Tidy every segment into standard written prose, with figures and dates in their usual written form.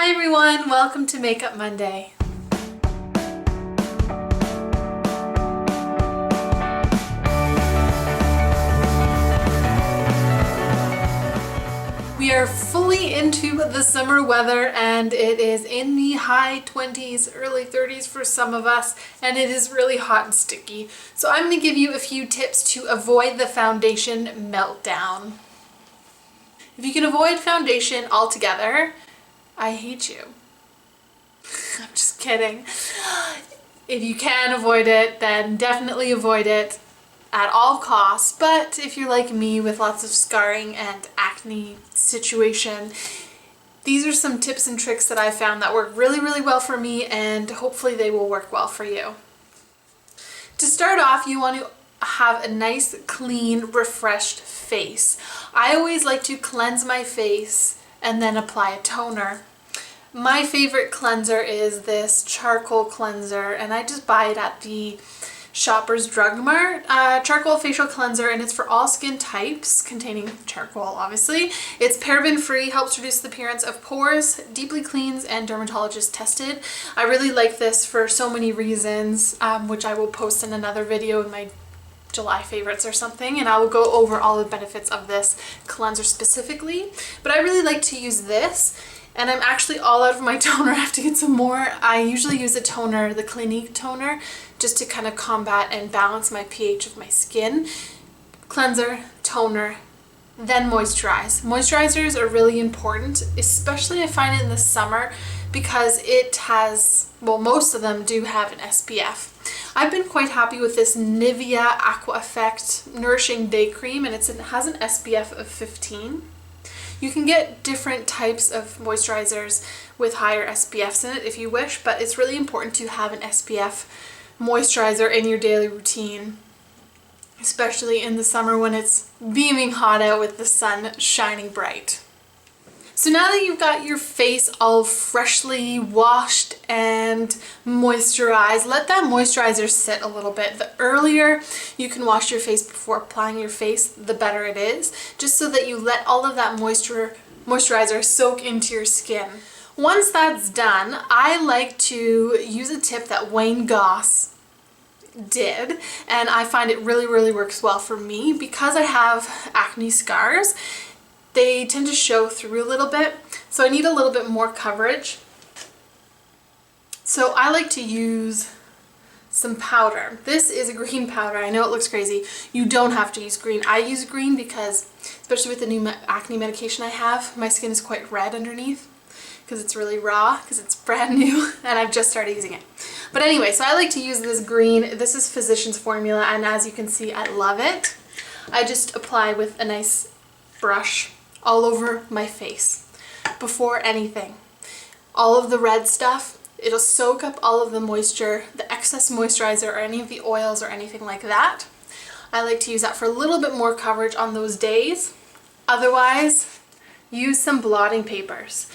Hi everyone, welcome to Makeup Monday. We are fully into the summer weather and it is in the high 20s, early 30s for some of us, and it is really hot and sticky. So I'm going to give you a few tips to avoid the foundation meltdown. If you can avoid foundation altogether, I hate you. I'm just kidding. If you can avoid it, then definitely avoid it at all costs. But if you're like me with lots of scarring and acne situation, these are some tips and tricks that I found that work really well for me, and hopefully they will work well for you. To start off, you want to have a nice, clean, refreshed face. I always like to cleanse my face and then apply a toner. My favorite cleanser is this charcoal cleanser, and I just buy it at the Shoppers Drug Mart. Charcoal facial cleanser, and it's for all skin types, containing charcoal obviously. It's paraben free, helps reduce the appearance of pores, deeply cleans, and dermatologist tested. I really like this for so many reasons, which I will post in another video in my July favorites or something, and I will go over all the benefits of this cleanser specifically. But I really like to use this. And I'm actually all out of my toner. I have to get some more. I usually use a toner, the Clinique toner, just to kind of combat and balance my pH of my skin. Cleanser, toner, then moisturize. Moisturizers are really important, especially I find it in the summer because it has, well, most of them do have an SPF. I've been quite happy with this Nivea Aqua Effect Nourishing Day Cream, and it has an SPF of 15. You can get different types of moisturizers with higher SPFs in it if you wish, but it's really important to have an SPF moisturizer in your daily routine, especially in the summer when it's beaming hot out with the sun shining bright. So now that you've got your face all freshly washed and moisturized, let that moisturizer sit a little bit. The earlier you can wash your face before applying your face, the better it is, just so that you let all of that moisturizer soak into your skin. Once that's done, I like to use a tip that Wayne Goss did, and I find it really works well for me because I have acne scars. They tend to show through a little bit, so I need a little bit more coverage. So I like to use some powder. This is a green powder. I know it looks crazy. You don't have to use green. I use green because, especially with the new acne medication I have, my skin is quite red underneath because it's really raw, because it's brand new and I've just started using it. But anyway, so I like to use this green. This is Physicians Formula, and as you can see, I love it. I just apply with a nice brush all over my face before anything. All of the red stuff, it'll soak up all of the moisture, the excess moisturizer or any of the oils or anything like that. I like to use that for a little bit more coverage on those days. Otherwise, use some blotting papers.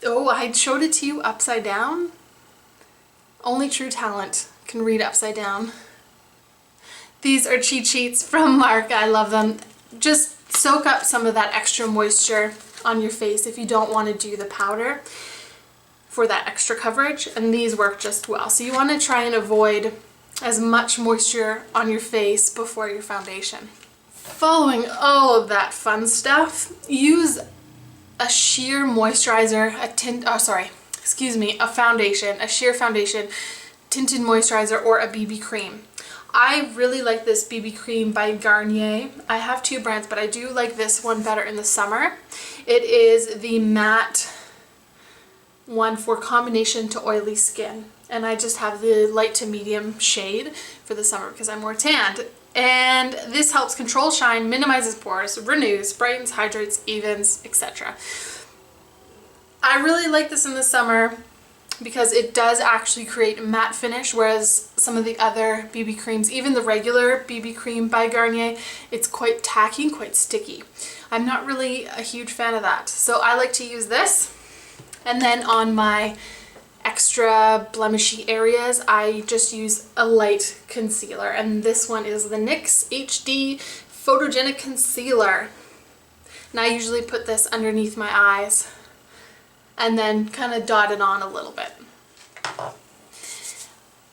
Oh, I showed it to you upside down. Only true talent can read upside down. These are cheat sheets from Mark. I love them. Just soak up some of that extra moisture on your face if you don't want to do the powder for that extra coverage, and these work just well. So you want to try and avoid as much moisture on your face before your foundation. Following all of that fun stuff, use a sheer moisturizer, a foundation, a sheer foundation, tinted moisturizer, or a BB cream. I really like this BB cream by Garnier. I have two brands, but I do like this one better in the summer. It is the matte one for combination to oily skin, and I just have the light to medium shade for the summer because I'm more tanned. And this helps control shine, minimizes pores, renews, brightens, hydrates, evens, etc. I really like this in the summer because it does actually create a matte finish, whereas some of the other BB creams, even the regular BB cream by Garnier, it's quite tacky and quite sticky. I'm not really a huge fan of that. So I like to use this, and then on my extra blemishy areas, I just use a light concealer, and this one is the NYX Hd Photogenic Concealer. And I usually put this underneath my eyes and then kind of dot it on a little bit.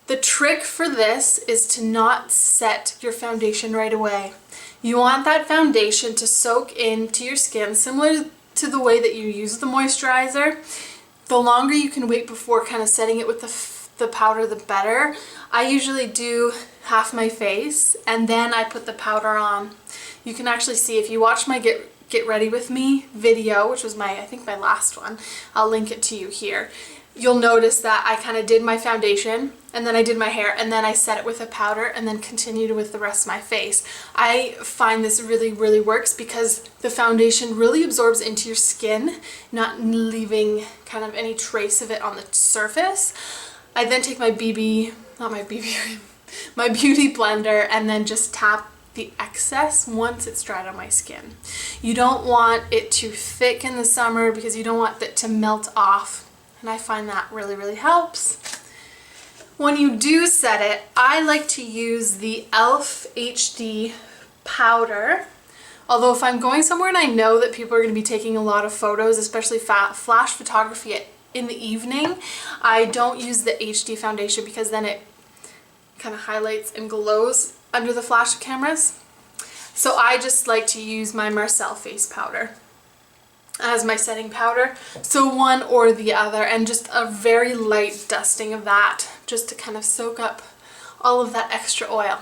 The trick for this is to not set your foundation right away. You want that foundation to soak into your skin, similar to the way that you use the moisturizer. The longer you can wait before kind of setting it with the powder, the better. I usually do half my face and then I put the powder on. You can actually see if you watch my Get Ready With Me video, which was I think my last one, I'll link it to you here. You'll notice that I kind of did my foundation and then I did my hair and then I set it with a powder and then continued with the rest of my face. I find this really works because the foundation really absorbs into your skin, not leaving kind of any trace of it on the surface. I then take my beauty blender and then just tap the excess once it's dried on my skin. You don't want it too thick in the summer because you don't want it to melt off. And I find that really helps. When you do set it, I like to use the e.l.f. HD powder. Although if I'm going somewhere and I know that people are going to be taking a lot of photos, especially flash photography in the evening, I don't use the HD foundation because then it kind of highlights and glows under the flash cameras. So I just like to use my Marcel face powder as my setting powder, so one or the other, and just a very light dusting of that just to kind of soak up all of that extra oil.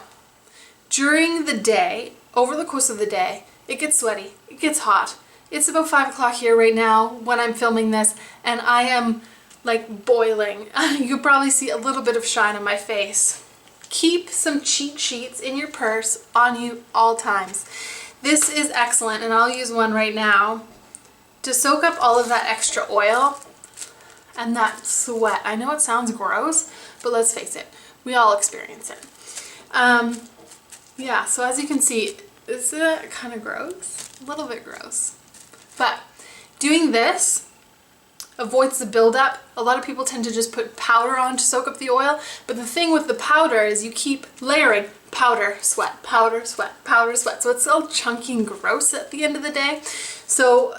During the day, over the course of the day, it gets sweaty, it gets hot. It's about 5 o'clock here right now when I'm filming this and I am like boiling. You can probably see a little bit of shine on my face. Keep some cheat sheets in your purse on you all times. This is excellent and I'll use one right now to soak up all of that extra oil and that sweat. I know it sounds gross, but let's face it, we all experience it. Yeah, so as you can see, is it kind of gross? A little bit gross. But doing this avoids the buildup. A lot of people tend to just put powder on to soak up the oil, but the thing with the powder is you keep layering powder, sweat, powder, sweat, powder, sweat. So it's all chunky and gross at the end of the day. So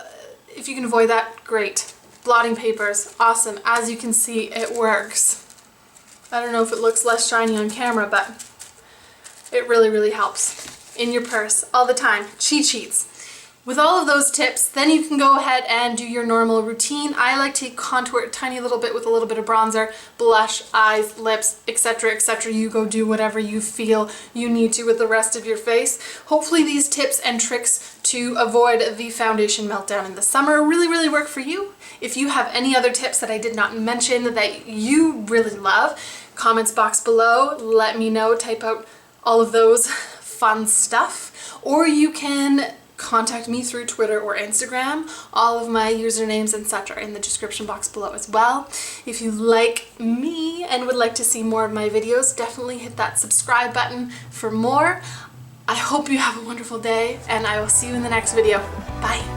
if you can avoid that, great. Blotting papers, awesome. As you can see, it works. I don't know if it looks less shiny on camera, but it really helps. In your purse, all the time. Cheat sheets. With all of those tips, then you can go ahead and do your normal routine. I like to contour a tiny little bit with a little bit of bronzer, blush, eyes, lips, etc., etc. You go do whatever you feel you need to with the rest of your face. Hopefully these tips and tricks to avoid the foundation meltdown in the summer really work for you. If you have any other tips that I did not mention that you really love, comments box below, let me know, type out all of those fun stuff, or you can contact me through Twitter or Instagram. All of my usernames and such are in the description box below as well. If you like me and would like to see more of my videos, definitely hit that subscribe button for more. I hope you have a wonderful day and I will see you in the next video. Bye!